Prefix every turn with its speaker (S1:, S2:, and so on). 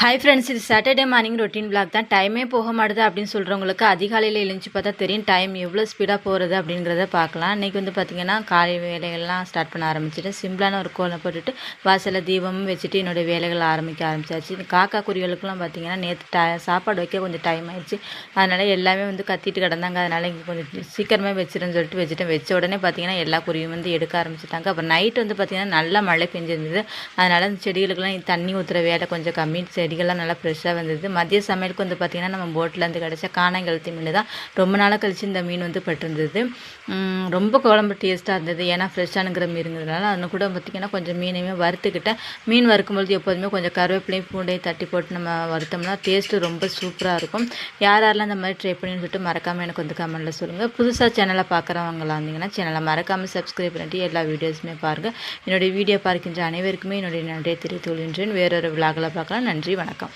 S1: Hi friends, இது Saturday morning routine black தான். டைமே போக மாட்டுது அப்படின்னு சொல்கிறவங்களுக்கு அதிகாலையில் எழுந்துச்சு பார்த்தா தெரியும் டைம் எவ்வளோ ஸ்பீடாக போகிறது அப்படிங்கிறத பார்க்கலாம். இன்றைக்கி வந்து பார்த்திங்கன்னா காலை வேலைகள்லாம் ஸ்டார்ட் பண்ண ஆரம்பிச்சுட்டு சிம்பிளான ஒரு கோலம் போட்டுட்டு வாசலில் தீபமும் வச்சுட்டு என்னுடைய வேலைகள் ஆரம்பிச்சாச்சு. இந்த காக்கா குருவிகளுக்கெல்லாம் பார்த்திங்கன்னா நேற்று சாப்பாடு வைக்க கொஞ்சம் டைம் ஆயிடுச்சு. அதனால் எல்லாமே வந்து கத்திட்டு கிடந்தாங்க. அதனால் இங்கே கொஞ்சம் சீக்கிரமே வச்சிருன்னு சொல்லிட்டு வச்சுட்டேன். வச்ச உடனே பார்த்திங்கன்னா எல்லா குருவியும் வந்து எடுக்க ஆரம்பிச்சிட்டாங்க. அப்புறம் நைட்டு வந்து பார்த்திங்கன்னா நல்லா மழை பெஞ்சிருந்தது. அதனால் அந்த செடிகளுக்கெல்லாம் தண்ணி ஊற்றுற வேலை கொஞ்சம் கம்மி. செடிகள்லாம் நல்லா ஃப்ரெஷ்ஷாக வந்தது. மதிய சமையலுக்கு வந்து பார்த்திங்கன்னா நம்ம போட்லேருந்து கிடச்ச காணாங்கழுத்தி மீன் தான். ரொம்ப நாளாக கழிச்சு இந்த மீன் வந்து பட்டிருந்தது. ரொம்ப குழம்பு டேஸ்ட்டாக இருந்தது. ஏன்னா ஃப்ரெஷ்ஷானுங்கிற மீனுங்கிறதுனால அதில் கூட பார்த்திங்கன்னா கொஞ்சம் மீனையுமே வறுத்துக்கிட்டேன். மீன் வறுக்கும்பொழுது எப்போதுமே கொஞ்சம் கருவேப்பிலையும் பூண்டையும் தட்டி போட்டு நம்ம வறுத்தோம்னா டேஸ்ட்டு ரொம்ப சூப்பராக இருக்கும். யாரெல்லாம் இந்த மாதிரி ட்ரை பண்ணின்னு சொல்லிட்டு மறக்காமல் எனக்கு வந்து கமெண்ட்டில் சொல்லுங்கள். புதுசாக சேனலை பார்க்குறவங்களா இருந்தீங்கன்னா சேனலை மறக்காமல் சப்ஸ்கிரைப் பண்ணிட்டு எல்லா வீடியோஸுமே பாருங்கள். என்னுடைய வீடியோ பார்க்கின்ற அனைவருக்குமே என்னுடைய நன்றியை தெரிவித்துக் கொள்கின்றேன். வேறொரு விழாக்களை பார்க்கலாம். நன்றி, வணக்கம்.